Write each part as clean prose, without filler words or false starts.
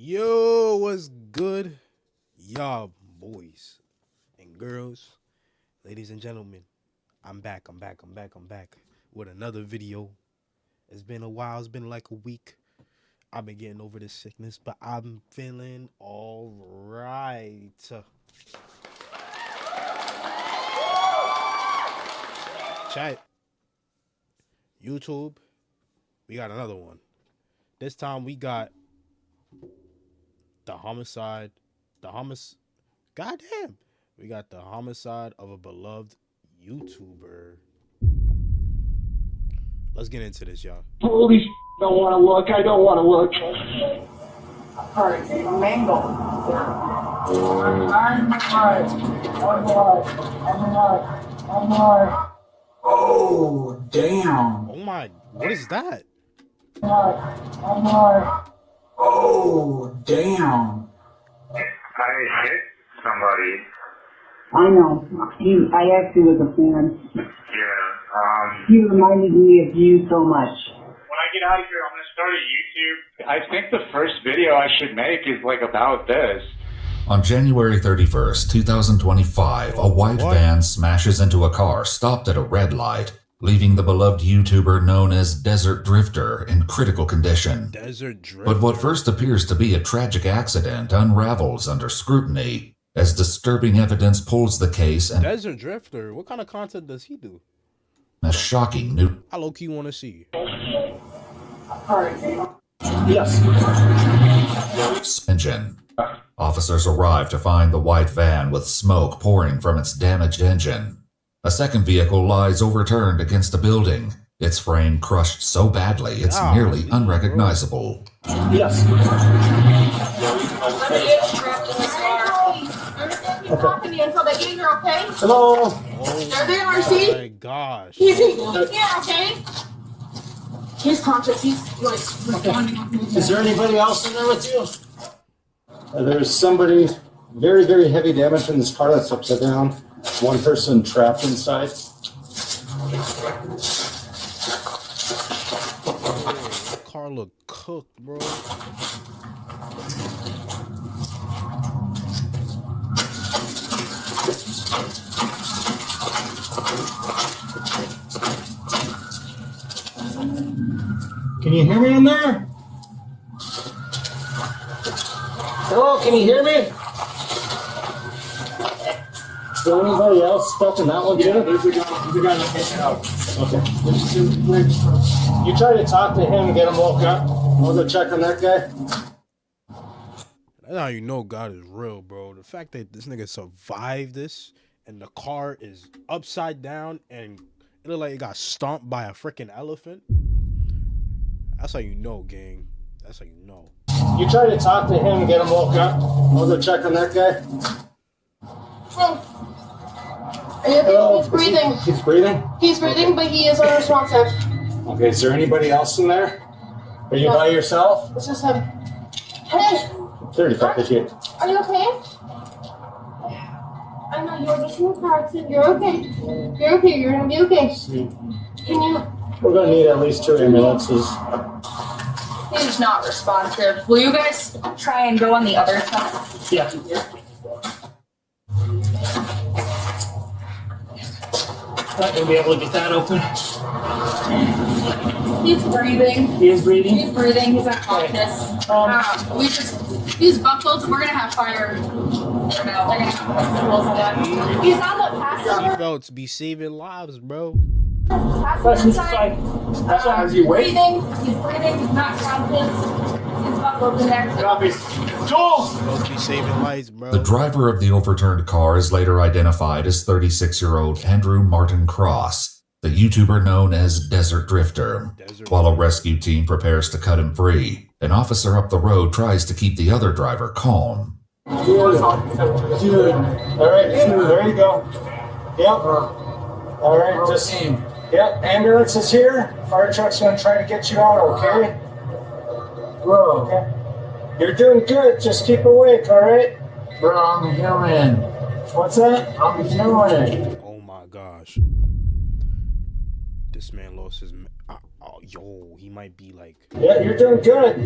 Yo, what's good? Y'all boys and girls, ladies and gentlemen, I'm back with another video. It's been a while, it's been like a week. I've been getting over this sickness, but I'm feeling all right. Chat, YouTube, we got another one. This time we got the homicide, goddamn, we got the homicide of a beloved YouTuber. Let's get into this, y'all. Holy sh**, I don't want to look. I don't want to look. Alright, mango. I'm alive. Oh, damn. Oh my, what is that? I'm alive. Oh, damn. I hit somebody. I know. I actually was a fan. Yeah. He reminded me of you so much. When I get out of here, I'm going to start a YouTube. I think the first video I should make is like about this. On January 31st, 2025, a white van smashes into a car stopped at a red light, leaving the beloved YouTuber known as Desert Drifter in critical condition. Desert Drifter. But what first appears to be a tragic accident unravels under scrutiny as disturbing evidence pulls the case and Desert Drifter, what kind of content does he do? a shocking new I low-key want to see. Alright. Yes. engine. Officers arrive to find the white van with smoke pouring from its damaged engine. A second vehicle lies overturned against a building, its frame crushed so badly it's nearly unrecognizable. Yes. Hello. Oh There are, see? my gosh. Yeah, okay. He's conscious. He's like. Is there anybody else in there with you? There's somebody very, very heavy damage in this car that's upside down. One person trapped inside. The car look cooked, bro. Can you hear me in there? Hello, can you hear me? Is there anybody else stuck in that one too? There's a guy that gets out. Okay. You try to talk to him and get him woke up. I'll go check on that guy. That's how you know God is real, bro. The fact that this nigga survived this and the car is upside down and it looked like it got stomped by a freaking elephant. That's how you know, gang. That's how you know. You try to talk to him and get him woke up. I'll go check on that guy. He's breathing. He's breathing? He's breathing, but he is unresponsive. Okay, is there anybody else in there? Are you by yourself? It's just him. Hey, 35, 58. are you okay? I know you're just in a car accident. You're okay. You're okay. You're gonna be okay. Can you? We're gonna need at least 2 ambulances. He's not responsive. Will you guys try and go on the other side? Yeah. Not gonna be able to get that open. He's breathing. He is breathing? He's breathing. He's unconscious. He's buckled. We're gonna have fire. They're gonna have hospitals and that. He's on the passenger. Seatbelts be saving lives, bro. Passenger side. As you wait. Breathing. He's breathing. He's not conscious. He's buckled in there. Copies. Jules! Seatbelts be saving lives, bro. The driver of the overturned car is later identified as 36-year-old Andrew Martin Cross, the YouTuber known as Desert Drifter. While a rescue team prepares to cut him free, an officer up the road tries to keep the other driver calm. Good. All right, there you go. Yep. All right, just, yep, ambulance is here. Fire truck's gonna try to get you out, okay? Bro. Okay. You're doing good, just keep awake, all right? Bro, I'm a human. What's that? I'm a human. Oh my gosh. This man lost his... yo, he might be like... Yeah, you're doing good.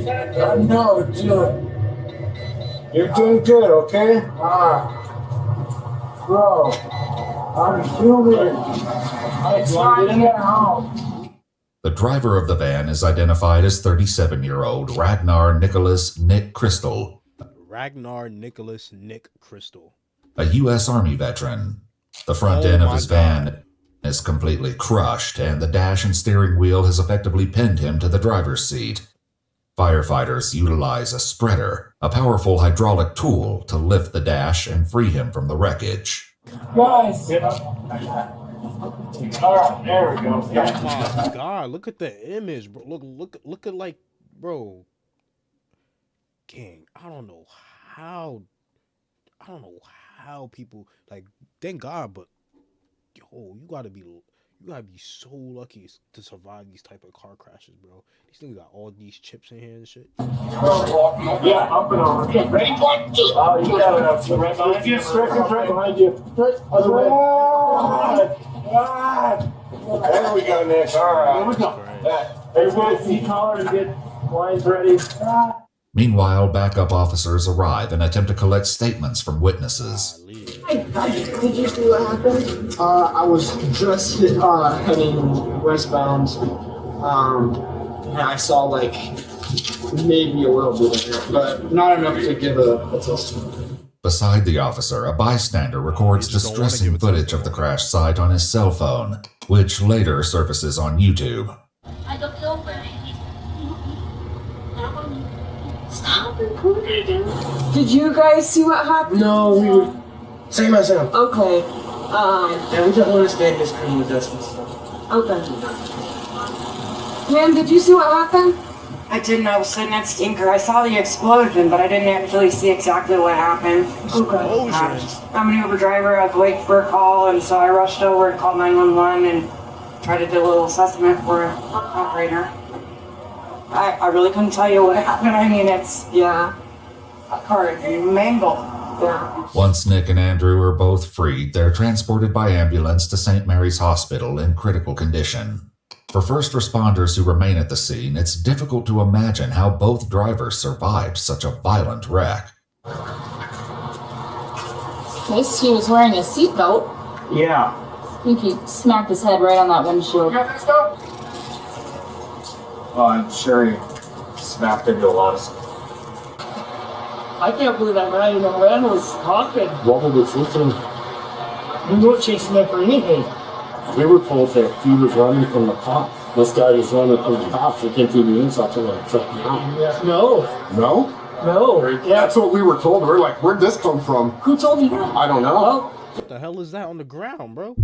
No, dude. You're doing good, okay? Bro, I'm human. I'm trying to get home. The driver of the van is identified as 37-year-old Ragnar Nicholas Nick Crystal, Ragnar Nicholas Nick Crystal, a U.S. Army veteran. The front end of his van is completely crushed, and the dash and steering wheel has effectively pinned him to the driver's seat. Firefighters utilize a spreader, a powerful hydraulic tool, to lift the dash and free him from the wreckage. Guys! Alright, there we go. Oh my God, look at the image, bro. Look at like, bro. Gang, I don't know how people, like, thank God, but yo, you gotta be so lucky to survive these type of car crashes, bro. These things got all these chips in here and shit. Yeah, up and over. Okay, ready, 1, 2. Oh, you got it. Right behind you. Right behind you. Other way. There we go, Nick. All right. Here we go. Everybody, seat collar and get lines ready. Meanwhile, backup officers arrive and attempt to collect statements from witnesses. Did you see what happened? I was just heading westbound, and I saw like maybe a little bit of it, but not enough to give a testimony. Beside the officer, a bystander records distressing footage of the crash site on his cell phone, which later surfaces on YouTube. I don't know where Stop recording. Did you guys see what happened? No, we were same as him. Okay. And we don't want to stand this criminal justice. Okay. Pam, did you see what happened? I didn't. I was sitting at Stinker. I saw the explosion, but I didn't actually see exactly what happened. Okay. I'm an Uber driver. I was waiting for a call, and so I rushed over and called 911 and tried to do a little assessment for an operator. I really couldn't tell you what happened. I mean, it's, a car mangled. Yeah. Once Nick and Andrew are both freed, they're transported by ambulance to St. Mary's Hospital in critical condition. For first responders who remain at the scene, it's difficult to imagine how both drivers survived such a violent wreck. Guess he was wearing a seatbelt. Yeah. I think he smacked his head right on that windshield. Oh, I'm sure he smacked into a lot of stuff. I can't believe that guy in the van was talking. What were they chasing? We weren't chasing him for anything. We were told that he was running from the cops. This guy was running from the cops. He came through the inside to like check me out. No. No? No. Yeah. That's what we were told. We were like, where'd this come from? Who told you that? I don't know. What the hell is that on the ground, bro?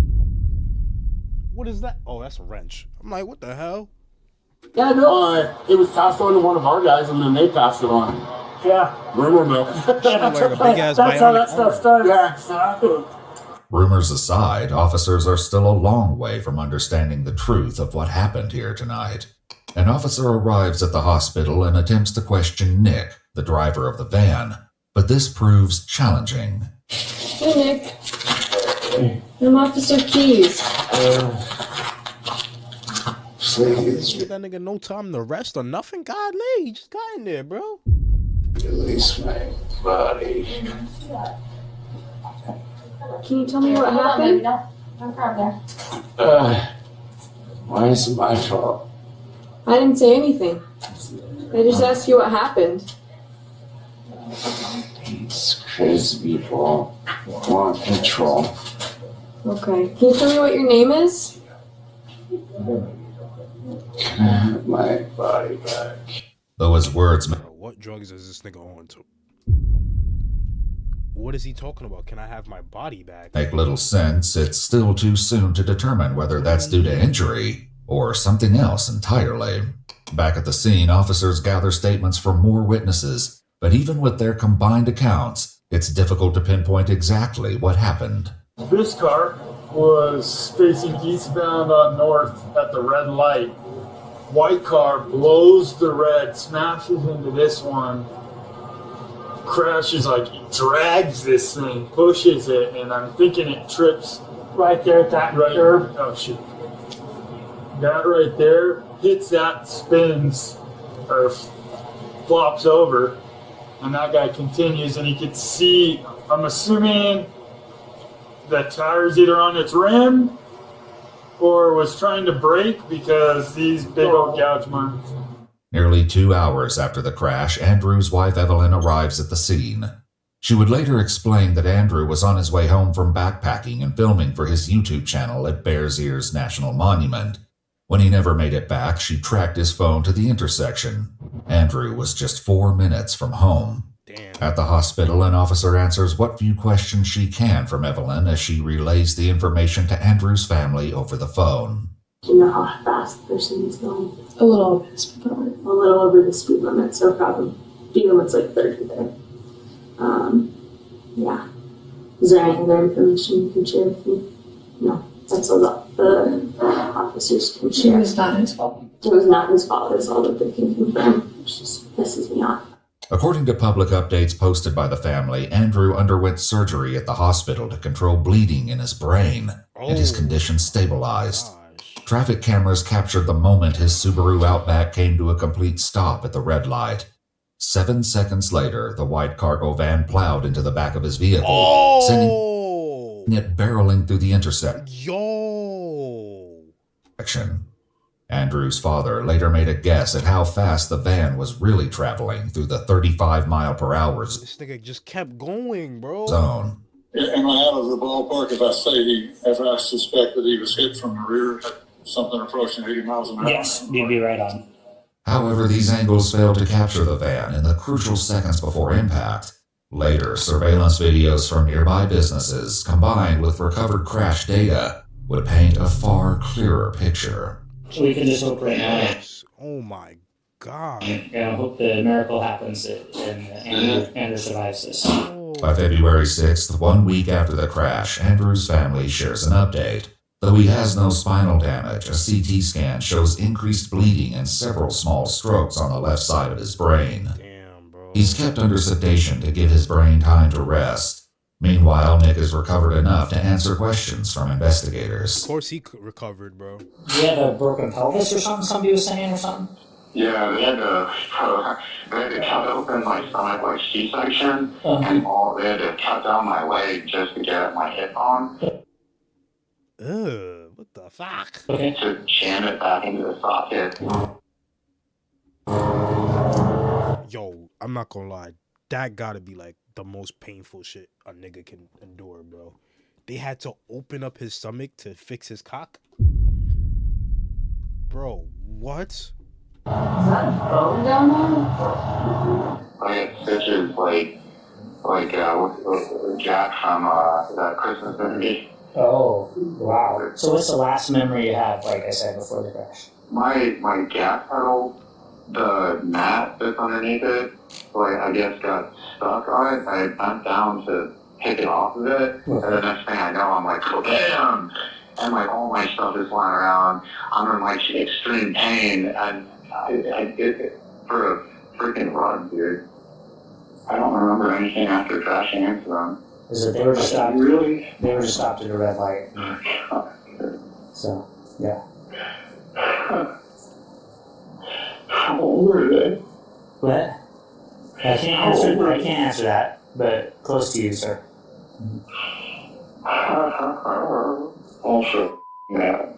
What is that? Oh, that's a wrench. I'm like, what the hell? Yeah, no. It was passed on to one of our guys, and then they passed it on. Yeah. Rumor mill. That's how that stuff started. Yeah, exactly. Rumors aside, officers are still a long way from understanding the truth of what happened here tonight. An officer arrives at the hospital and attempts to question Nick, the driver of the van, but this proves challenging. Hey, Nick. I'm Officer Keys. Give that nigga no time to rest or nothing. God, he just got in there, bro. Release my body. Can you tell me what happened? Why is it my fault? I didn't say anything. I just asked you what happened. These crazy people want control. Okay. Can you tell me what your name is? Can I have my body back? Though his words may Bro, what drugs is this nigga on to? What is he talking about? Can I have my body back? make little sense, it's still too soon to determine whether that's due to injury or something else entirely. Back at the scene, officers gather statements from more witnesses, but even with their combined accounts, it's difficult to pinpoint exactly what happened. This car was facing eastbound on north at the red light. White car blows the red, smashes into this one, crashes, like drags this thing, pushes it, and I'm thinking it trips Right there at that curb. Oh shit. That right there hits that, spins, or flops over, And that guy continues, and he could see, I'm assuming the tire's either on its rim or was trying to brake because these big old gouge marks. Nearly 2 hours after the crash, Andrew's wife Evelyn arrives at the scene. She would later explain that Andrew was on his way home from backpacking and filming for his YouTube channel at Bears Ears National Monument. When he never made it back, she tracked his phone to the intersection. Andrew was just 4 minutes from home. Damn. At the hospital, an officer answers what few questions she can from Evelyn as she relays the information to Andrew's family over the phone. Do you know how fast the person is going? A little over the speed limit. A little over the speed limit, so probably speed limit's like 30 there. Yeah. Is there any other information you can share with me? No. That's all the officers can share. It was not his fault. It was not his fault. That's all that they can confirm, which just pisses me off. According to public updates posted by the family, Andrew underwent surgery at the hospital to control bleeding in his brain, and his condition stabilized. Traffic cameras captured the moment his Subaru Outback came to a complete stop at the red light. 7 seconds later, the white cargo van plowed into the back of his vehicle, sending it barreling through the intersection. Andrew's father later made a guess at how fast the van was really traveling through the 35-mile-per-hour This nigga just kept going, bro. zone. Am I out of the ballpark if I say if I suspect that he was hit from the rear at something approaching 80 miles an hour? Yes, you'd be right on. However, these angles failed to capture the van in the crucial seconds before impact. Later, surveillance videos from nearby businesses, combined with recovered crash data, would paint a far clearer picture. So we can just hope right now. Oh my God. I hope the miracle happens and Andrew survives this. By February 6th, 1 week after the crash, Andrew's family shares an update. Though he has no spinal damage, a CT scan shows increased bleeding and several small strokes on the left side of his brain. Damn, bro. He's kept under sedation to give his brain time to rest. Meanwhile, Nick has recovered enough to answer questions from investigators. Of course he recovered, bro. Do you have a broken pelvis or something somebody was saying or something? Yeah, they had to cut open my stomach like C-section, and they had to cut down my leg just to get my hip on. What the fuck? Okay. To jam it back into the socket. Yo, I'm not gonna lie. That gotta be like the most painful shit a nigga can endure, bro. They had to open up his stomach to fix his cock? Bro, what? Is that a bone down there? I had stitches like Jack from that Christmas movie. Oh, wow. So what's the last memory you have, like I said, before the crash? My gas pedal, the mat that's underneath it, I guess got stuck on it. I bent down to pick it off of it, and the next thing I know, I'm like, oh, damn! And all my stuff is lying around. I'm in extreme pain, and I did it for a freaking run, dude. I don't remember anything after crashing into them. Is it they were just stopped? Really? They were just stopped at a red light. So, yeah. How old were they? What? I can't answer that, but close to you, sir. Also, yeah.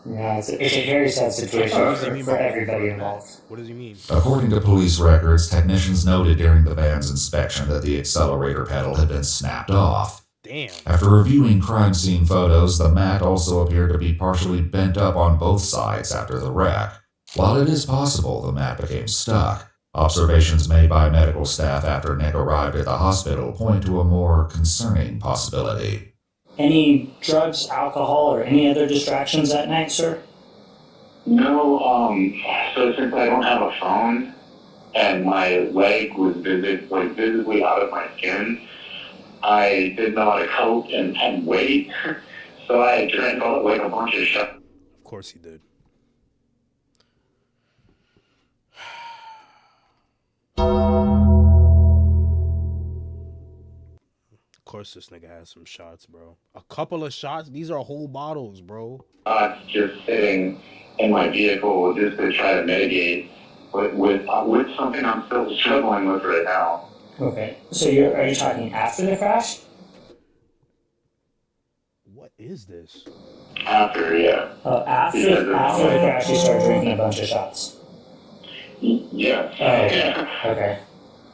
Yeah, it's a very sad situation for everybody involved. What does he mean? According to police records, technicians noted during the van's inspection that the accelerator pedal had been snapped off. Damn. After reviewing crime scene photos, the mat also appeared to be partially bent up on both sides after the wreck. While it is possible the mat became stuck, observations made by medical staff after Nick arrived at the hospital point to a more concerning possibility. Any drugs, alcohol, or any other distractions that night, sir? No, so since I don't have a phone, and my leg was visibly out of my skin, I didn't know how to cope and wait, so I drank a bunch of shit. Of course he did. Of course this nigga has some shots, bro. A couple of shots? These are whole bottles, bro. Just sitting in my vehicle just to try to mitigate with something I'm still struggling with right now. Okay. So are you talking after the crash? What is this? After, yeah. After the crash, you start drinking a bunch of shots. Yeah. Okay.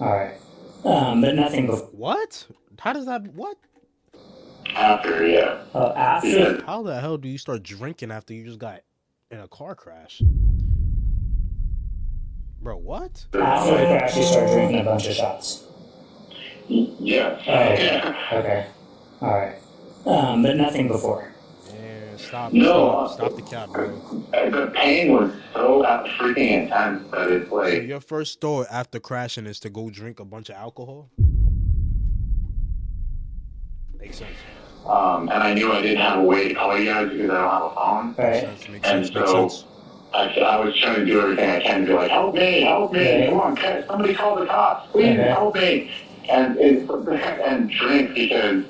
All right. But nothing before. What? How does that? What? After, yeah. After. How the hell do you start drinking after you just got in a car crash? Bro, what? After the crash, you start drinking a bunch of shots. Yeah. Okay. All right. But nothing before. Man, stop the cap, bro. The pain was so freaking intense that it's like. So your first thought after crashing is to go drink a bunch of alcohol? Makes sense. And I knew I didn't have a way to call you guys because I don't have a phone. Right. Makes sense. I was trying to do everything I can to be like, help me, come on, somebody call the cops, please help me. And drink because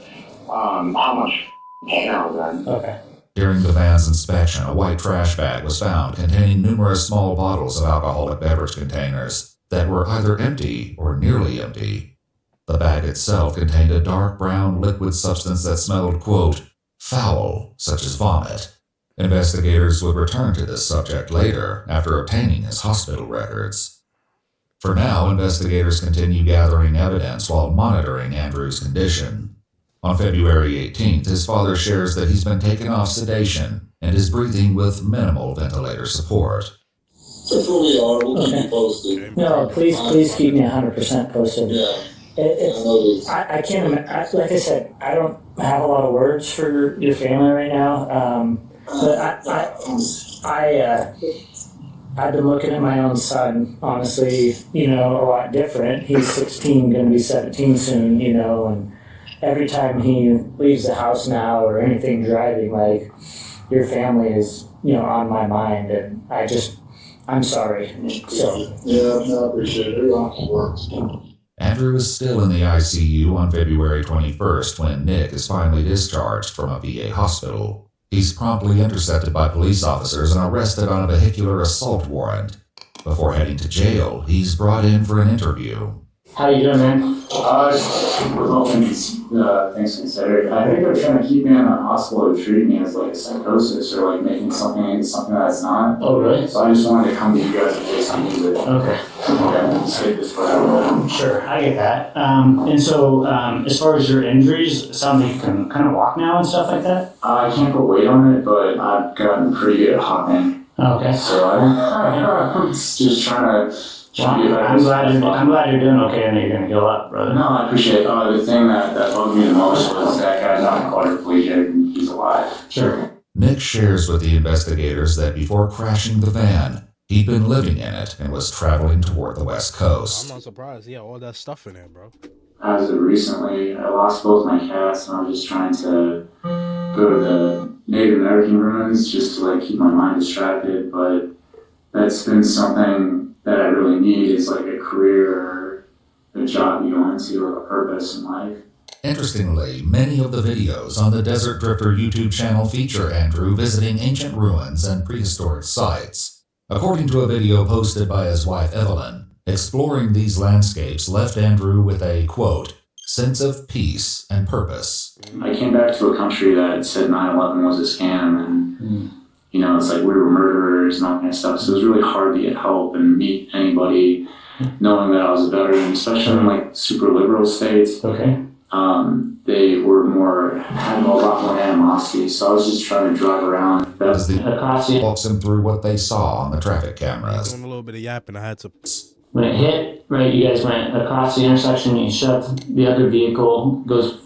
how much pain I was in. Okay. During the van's inspection, a white trash bag was found containing numerous small bottles of alcoholic beverage containers that were either empty or nearly empty. The bag itself contained a dark brown liquid substance that smelled, quote, foul, such as vomit. Investigators would return to this subject later after obtaining his hospital records. For now, investigators continue gathering evidence while monitoring Andrew's condition. On February 18th, his father shares that he's been taken off sedation and is breathing with minimal ventilator support. That's where we are. We'll keep you posted. No, please keep me 100% posted. Yeah. I can't imagine. Like I said, I don't have a lot of words for your family right now. But I've been looking at my own son, honestly, a lot different. He's 16, going to be 17 soon, and every time he leaves the house now or anything driving, like, your family is, on my mind, and I'm sorry. So. Yeah, I appreciate it. Andrew is still in the ICU on February 21st when Nick is finally discharged from a VA hospital. He's promptly intercepted by police officers and arrested on a vehicular assault warrant. Before heading to jail, he's brought in for an interview. How you doing, man? With all things considered, I think they're trying to keep me in a hospital to treat me as like a psychosis or like making something that's not. Oh, really? So I just wanted to come to you guys and say something that. Okay. Save this forever. Sure, I get that. And so, as far as your injuries, it sounds like you can kind of walk now and stuff like that? I can't put weight on it, but I've gotten pretty good at hopping. Okay. So I'm just trying to. I'm glad you're doing okay and that you're going to heal up, brother. No, I appreciate it. The thing that bugged me the most was that guy's not quadriplegic and he's alive. Sure. Nick shares with the investigators that before crashing the van, he'd been living in it and was traveling toward the West Coast. I'm not surprised. Yeah, all that stuff in there, bro. As of recently, I lost both my cats and I'm just trying to go to the Native American ruins just to like keep my mind distracted, but that's been something that I really need is like a career or a job you go into or a purpose in life. Interestingly, many of the videos on the Desert Drifter YouTube channel feature Andrew visiting ancient ruins and prehistoric sites. According to a video posted by his wife Evelyn, exploring these landscapes left Andrew with a, quote, sense of peace and purpose. I came back to a country that said 9/11 was a scam and it's like we were murderers and all kind of stuff. So it was really hard to get help and meet anybody knowing that I was a veteran, especially in like super liberal states. Okay. They had a lot more animosity. So I was just trying to drive around. As the walks him through what they saw on the traffic cameras. Doing a little bit of yapping, I had to. When it hit, right, you guys went across the intersection, you shoved the other vehicle, goes.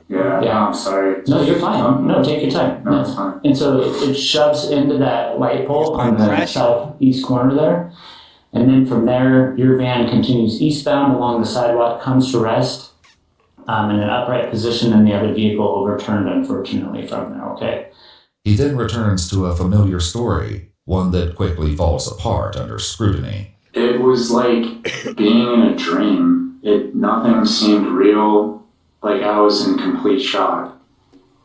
Yeah, I'm sorry. No, you're fine. No, take your time. No, it's fine. And so it shoves into that light pole on the southeast corner there. And then from there, your van continues eastbound along the sidewalk, comes to rest in an upright position, and the other vehicle overturned, unfortunately, from there, okay? He then returns to a familiar story, one that quickly falls apart under scrutiny. It was like being in a dream. Nothing seemed real. Like I was in complete shock.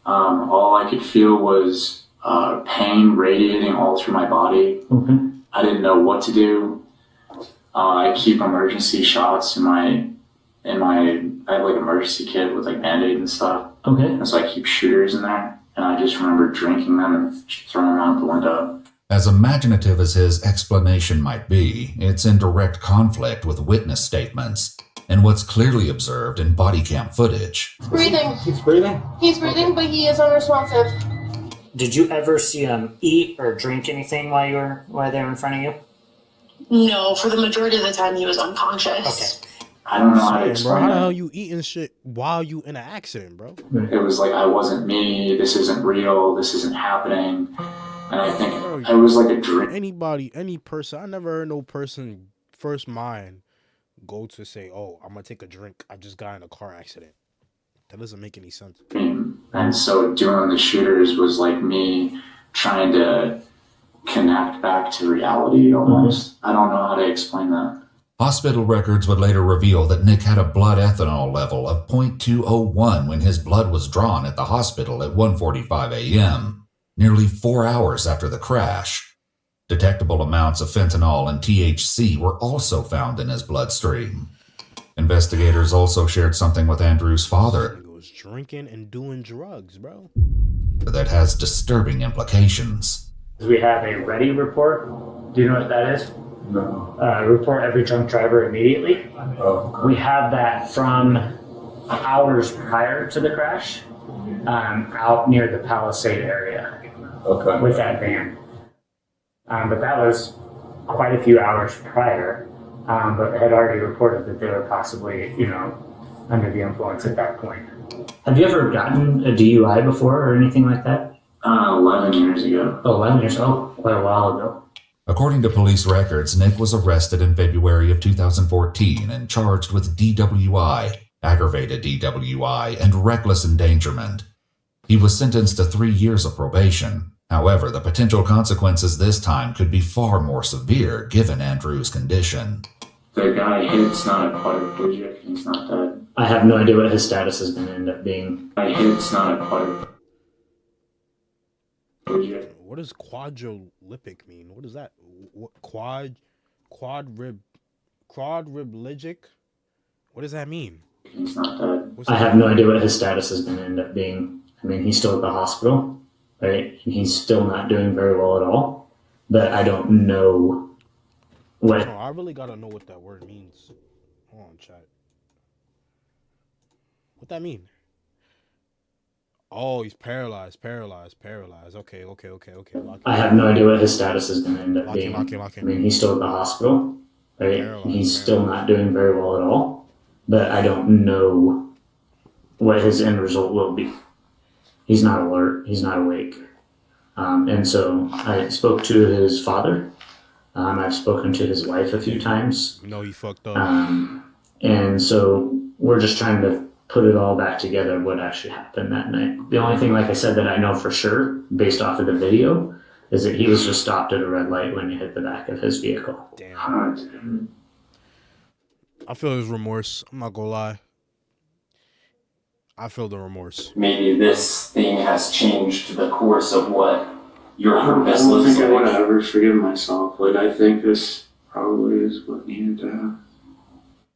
All I could feel was pain radiating all through my body. Okay. I didn't know what to do. I keep emergency shots in my. I have like emergency kit with like Band-Aid and stuff. Okay. And so I keep shooters in there, and I just remember drinking them and throwing them out the window. As imaginative as his explanation might be, it's in direct conflict with witness statements and what's clearly observed in body cam footage. Breathing. He's breathing? He's breathing, but he is unresponsive. Did you ever see him eat or drink anything while they were in front of you? No, for the majority of the time he was unconscious. Okay. I don't know how to Bro, explain how the it. hell you eating shit while you in an accident, bro? It was like, I wasn't me, this isn't real, this isn't happening. And I think it was like a dream. Any person, I never heard no person first mind go to say, oh, I'm gonna take a drink, I just got in a car accident. That doesn't make any sense. And so doing the shooters was like me trying to connect back to reality almost. I don't know how to explain that. Hospital records would later reveal that Nick had a blood ethanol level of 0.201 when his blood was drawn at the hospital at 1:45 a.m., nearly 4 hours after the crash. Detectable amounts of fentanyl and THC were also found in his bloodstream. Investigators also shared something with Andrew's father Was drinking and doing drugs, bro. that has disturbing implications. We have a ready report. Do you know what that is? No. Report every drunk driver immediately. Oh. We have that from hours prior to the crash, out near the Palisade area. Okay. With that van. But that was quite a few hours prior, but had already reported that they were possibly, under the influence at that point. Have you ever gotten a DUI before or anything like that? 11 years ago. 11 years old, quite a while ago. According to police records, Nick was arrested in February of 2014 and charged with DWI, aggravated DWI, and reckless endangerment. He was sentenced to 3 years of probation. However, the potential consequences this time could be far more severe given Andrew's condition. The guy hit's not a quadriplegic, he's not dead. I have no idea what his status is going to end up being. The guy hit's not a quadriplegic. What does quadrilipic mean? What is that? Quadriplegic? What does that mean? He's not dead. I have no idea what his status is going to end up being. I mean, he's still at the hospital, right? He's still not doing very well at all, but I don't know what. I really gotta know what that word means. Hold on, chat. What that mean? Oh, he's paralyzed. Okay. I have no idea what his status is going to end up being. Lock in. I mean, he's still at the hospital, right? He's still not doing very well at all, but I don't know what his end result will be. He's not alert. He's not awake. And so I spoke to his father. I've spoken to his wife a few times. No, he fucked up. And so we're just trying to put it all back together, what actually happened that night. The only thing, like I said, that I know for sure, based off of the video, is that he was just stopped at a red light when he hit the back of his vehicle. Damn. I feel his remorse. I'm not gonna lie. I feel the remorse. Maybe this thing has changed the course of what your purpose I don't looks think I like. want to ever forgive myself. Like, I think this probably is what needed to happen.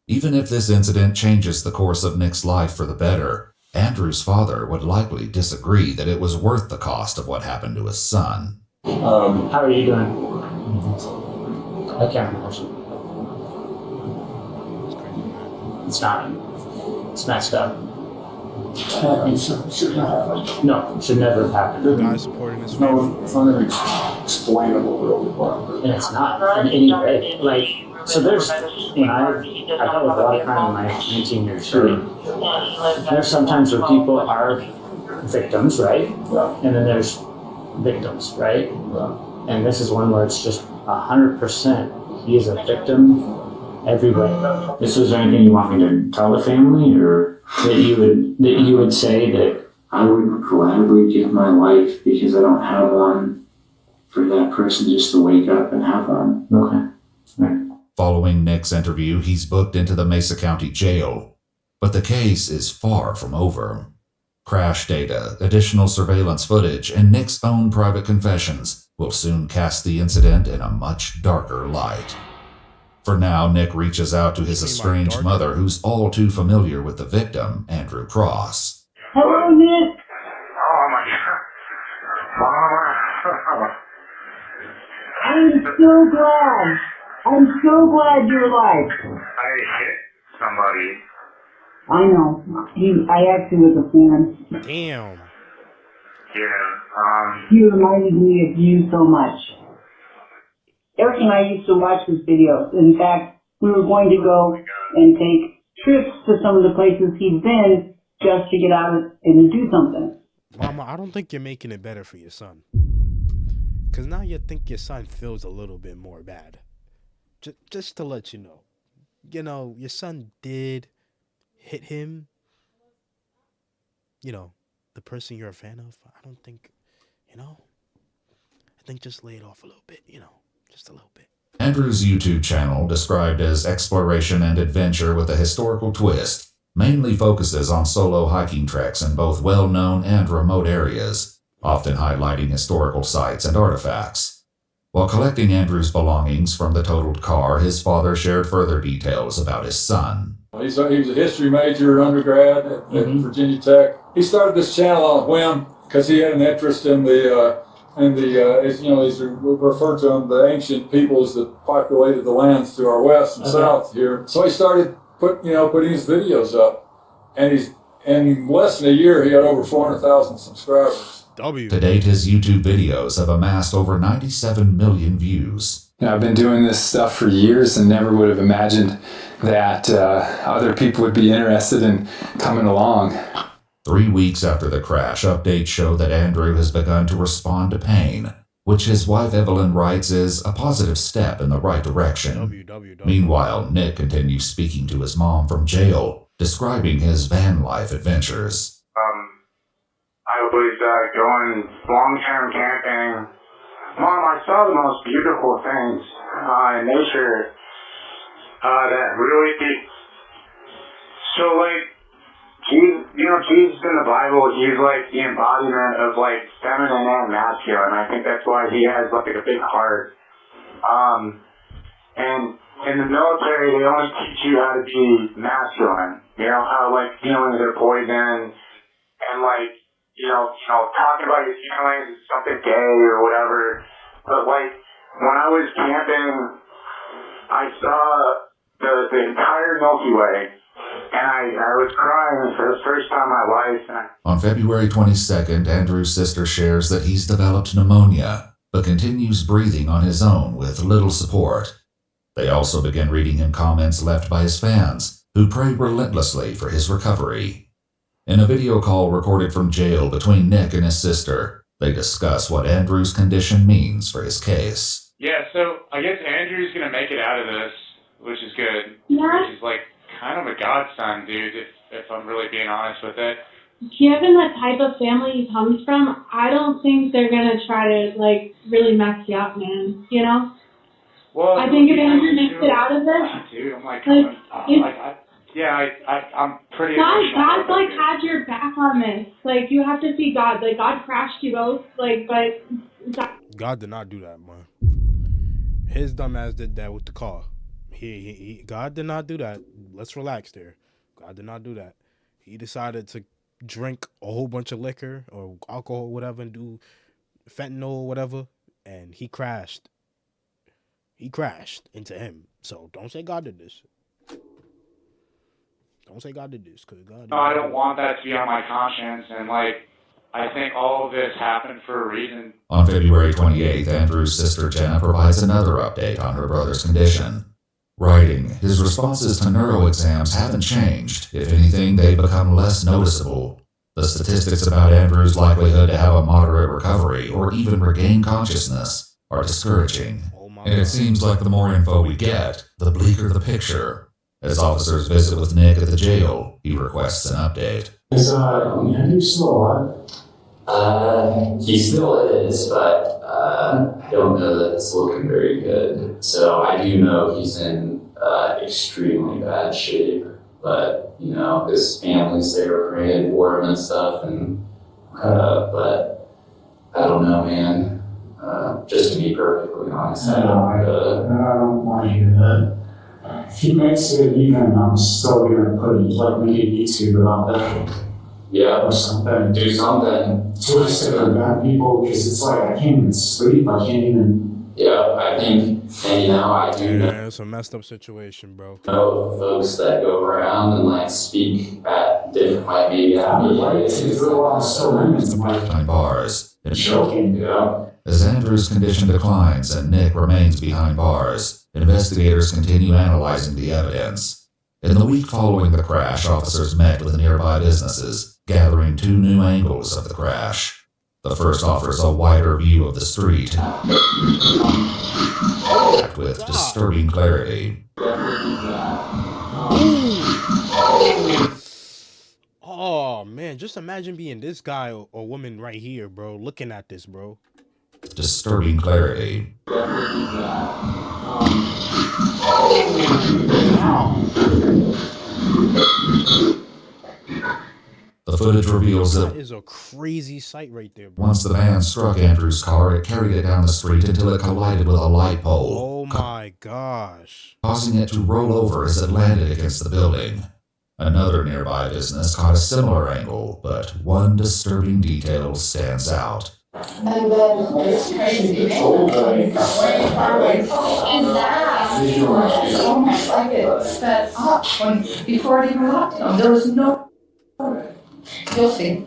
Even if this incident changes the course of Nick's life for the better, Andrew's father would likely disagree that it was worth the cost of what happened to his son. How are you doing? I can't imagine. It's not. It's messed up. No, it should never have happened. The guy supporting his family. No, it's not explainable really. And it's not in any way. Like, so there's, when I've dealt with a lot of crime in my 19 years free. There's sometimes where people are victims, right? Yeah. And then there's victims, right? Yeah. And this is one where it's just 100%. He is a victim every way. Is there anything you want me to tell the family, or that you would say that I would gladly give my life because I don't have one for that person just to wake up and have one. Okay. Right. Following Nick's interview, he's booked into the Mesa County Jail. But the case is far from over. Crash data, additional surveillance footage, and Nick's own private confessions will soon cast the incident in a much darker light. For now, Nick reaches out to his estranged mother, who's all too familiar with the victim, Andrew Cross. Hello, Nick. Oh my god. I'm so glad. I'm so glad you're alive. I hit somebody. I know. I actually was a fan. Damn. Yeah, He reminded me of you so much. Eric and I used to watch his videos. In fact, we were going to go and take trips to some of the places he'd been just to get out and do something. Mama, I don't think you're making it better for your son. Because now you think your son feels a little bit more bad. Just to let you know. You know, your son did hit him. You know, the person you're a fan of. I don't think, you know. I think just lay it off a little bit, you know. Just a little bit. Andrew's YouTube channel, described as exploration and adventure with a historical twist, mainly focuses on solo hiking treks in both well-known and remote areas, often highlighting historical sites and artifacts. While collecting Andrew's belongings from the totaled car, his father shared further details about his son. He was a history major at undergrad at Virginia Tech. He started this channel on a whim because he had an interest in the as you know, these are referred to them, the ancient peoples that populated the lands to our west and south here. So he started putting his videos up, and in less than a year he had over 400,000 subscribers. To date, his YouTube videos have amassed over 97 million views. I've been doing this stuff for years and never would have imagined that other people would be interested in coming along. 3 weeks after the crash, updates show that Andrew has begun to respond to pain, which his wife Evelyn writes is a positive step in the right direction. Meanwhile, Nick continues speaking to his mom from jail, describing his van life adventures. I was going long-term camping. Mom, I saw the most beautiful things in nature that really... So, like, Jesus in the Bible, he's like the embodiment of like feminine and masculine. I think that's why he has like a big heart. And in the military, they only teach you how to be masculine. You know, how like dealing with their poison and like, talking about your feelings is something gay or whatever. But like, when I was camping, I saw the entire Milky Way. And I was crying for the first time in my life. On February 22nd, Andrew's sister shares that he's developed pneumonia, but continues breathing on his own with little support. They also begin reading him comments left by his fans, who pray relentlessly for his recovery. In a video call recorded from jail between Nick and his sister, they discuss what Andrew's condition means for his case. Yeah, so I guess Andrew's going to make it out of this, which is good. Yeah. Which is like kind of a godsend, dude, if I'm really being honest with it. Given the type of family he comes from, I don't think they're gonna try to like really mess you up, man. You know? Well, I think if Andrew makes it out of this, dude, I'm like, I'm pretty. God's like had your back on this. Like you have to see God. Like God crashed you both. Like, but God did not do that, man. His dumb ass did that with the car. God did not do that. Let's relax there. God did not do that. He decided to drink a whole bunch of liquor or alcohol or whatever and do fentanyl or whatever, and he crashed. He crashed into him. So don't say God did this. Don't say God did this, because God... No, I don't want that to be on my conscience, and like, I think all of this happened for a reason. On February 28th, Andrew's sister Jenna provides another update on her brother's condition. Writing, his responses to neuro exams haven't changed. If anything, they've become less noticeable. The statistics about Andrew's likelihood to have a moderate recovery or even regain consciousness are discouraging. And it seems like the more info we get, the bleaker the picture. As officers visit with Nick at the jail, he requests an update. Is Andrew still alive? He still is, but I don't know that it's looking very good. So I do know he's in extremely bad shape, but his family's there praying for him and stuff, and but I don't know, man. Just to be perfectly honest, I don't want to hear that. if he makes it even, I'm still gonna put like make a YouTube about that. Yeah. Or something. Do something. Just to prevent people, because it's like I can't even sleep. I can't even. Yeah, I think, and you know, I do know. Yeah, it's a messed up situation, bro. Folks that go around and like speak at different, like maybe behind bars. Joking. Yeah. As Andrew's condition declines and Nick remains behind bars, investigators continue analyzing the evidence. In the week following the crash, officers met with nearby businesses, gathering 2 new angles of the crash. The first offers a wider view of the street, with disturbing clarity. Oh man, just imagine being this guy or woman right here, bro, looking at this, bro. Disturbing clarity. The footage reveals that is a crazy sight right there, bro. Once the van struck Andrew's car, it carried it down the street until it collided with a light pole. Oh my gosh. Causing it to roll over as it landed against the building. Another nearby business caught a similar angle, but one disturbing detail stands out. And then it's crazy. Way far away. And that was almost like it sped up before it even rocked him. There was no. You'll see.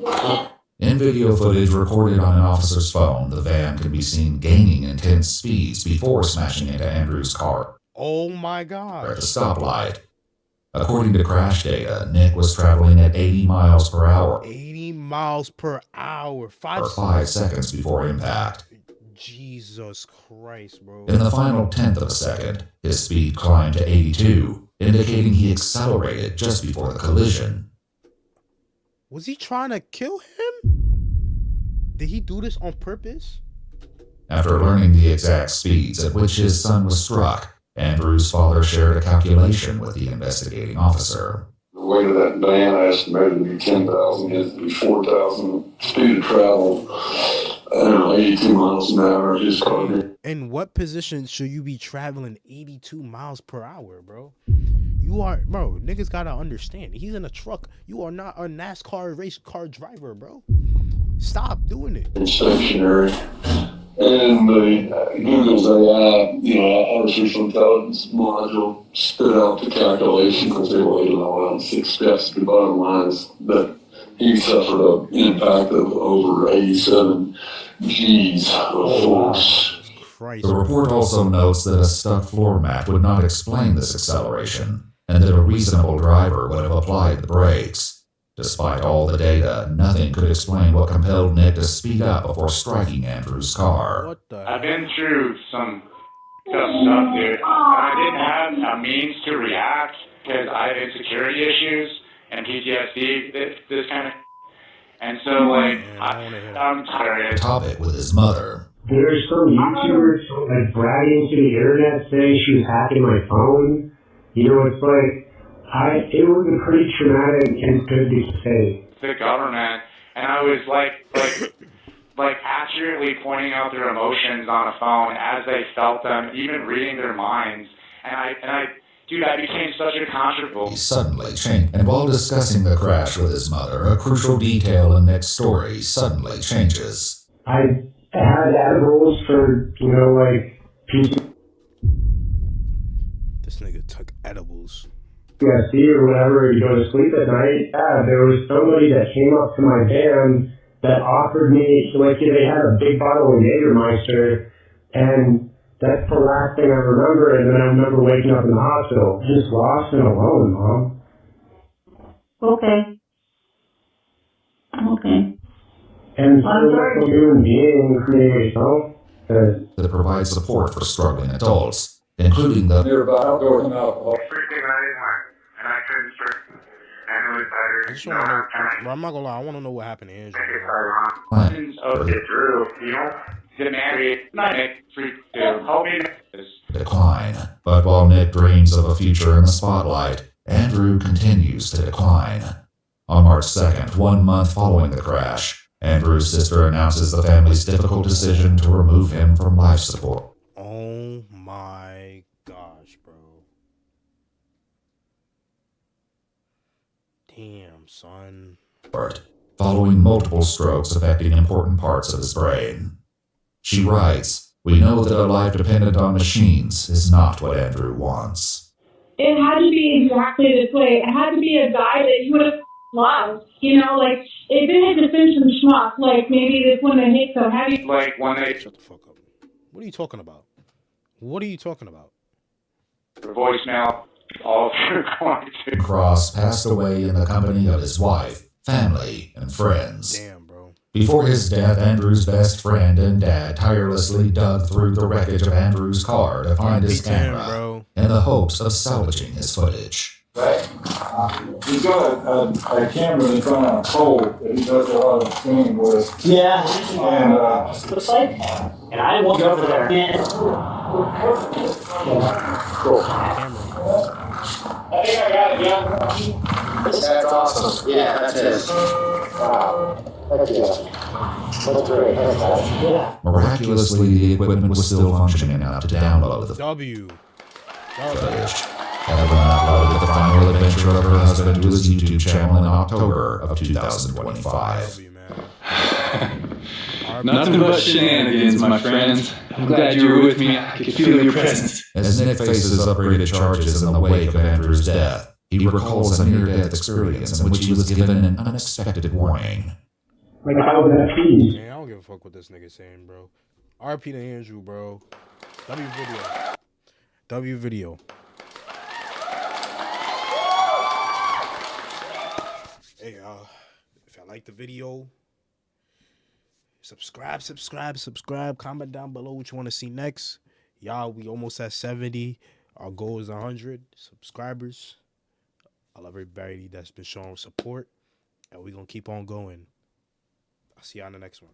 In video footage recorded on an officer's phone, the van can be seen gaining intense speeds before smashing into Andrew's car. Oh my God. At the stoplight. According to crash data, Nick was traveling at 80 miles per hour. 80 miles per hour. 5 seconds before impact. Jesus Christ, bro. In the final tenth of a second, his speed climbed to 82, indicating he accelerated just before the collision. Was he trying to kill him? Did he do this on purpose? After learning the exact speeds at which his son was struck, Andrew's father shared a calculation with the investigating officer. The weight of that van, I estimated to be 10,000, it to be 4,000. Speed of travel, I don't know, 82 miles an hour. His car. In what position should you be traveling 82 miles per hour, bro? You are, bro, niggas gotta understand. He's in a truck. You are not a NASCAR race car driver, bro. Stop doing it. It's stationary. And the Google's AI, artificial intelligence module spit out the calculation because they weighed it all out 6 steps. The bottom line is that he suffered an impact of over 87 G's of force. The report also notes that a stuck floor mat would not explain this acceleration, and that a reasonable driver would have applied the brakes. Despite all the data, nothing could explain what compelled Nick to speed up before striking Andrew's car. I've been through some tough stuff, dude. And I didn't have a means to react because I had insecurity issues and PTSD, this kind of. And so, I'm tired. Topic with his mother. There's some YouTubers like bragging to the internet saying she was hacking my phone. You know, it's like. It was a pretty traumatic and good to say. The government, and I was like accurately pointing out their emotions on a phone as they felt them, even reading their minds. And I, dude, I became such a controversial. He suddenly changed, and while discussing the crash with his mother, a crucial detail in Nick's story suddenly changes. I had edibles for, This nigga took edibles. Or whatever to go to sleep at night. There was somebody that came up to my van that offered me, they had a big bottle of Jägermeister, and that's the last thing I remember, and then I remember waking up in the hospital, just lost and alone, Mom. Okay. And so like a human being, that provides support for struggling adults, including the outdoors and alcohol. And I couldn't strip. And it was better. I just want to know, bro, I'm not gonna lie, I want to know what happened to Andrew. Oh, get through, the man, to help me. Decline. But while Nick dreams of a future in the spotlight, Andrew continues to decline. On March 2nd, 1 month following the crash, Andrew's sister announces the family's difficult decision to remove him from life support. Oh my gosh, bro. Damn, son. Following multiple strokes affecting important parts of his brain. She writes, "We know that a life dependent on machines is not what Andrew wants." It had to be exactly this way. It had to be a guy that you would have loved. You know, like, if it had just been some schmuck, like, maybe this wouldn't have hit so heavy. Like, when they... Shut the fuck up. What are you talking about? What are you talking about? The voicemail, all through quarantine. Cross passed away in the company of his wife, family, and friends. Damn, bro. Before his death, Andrew's best friend and dad tirelessly dug through the wreckage of Andrew's car to find his camera in the hopes of salvaging his footage. Right? He's got a camera that's on a pole that he does a lot of filming with. Yeah. And, looks like. And I won't go over there. Cool. I think I got it, yeah. That's awesome. Yeah, that's it. Wow. Heck yeah. That's great. Yeah. Miraculously, the equipment was still functioning enough to download the footage. Evelyn uploaded the final adventure of her husband to his YouTube channel in October of 2025. Nothing but shenanigans, my friends. I'm glad you were with me. I could feel your presence. As Nick faces upgraded charges in the wake of Andrew's death, he recalls a near-death experience in which he was given an unexpected warning. Like, how would that be? Man, I don't give a fuck what this nigga's saying, bro. RP to Andrew, bro. W video. W video. Hey, if y'all like the video, subscribe. Comment down below what you want to see next. Y'all, we almost at 70. Our goal is 100 subscribers. I love everybody that's been showing support, and we're going to keep on going. I'll see y'all in the next one.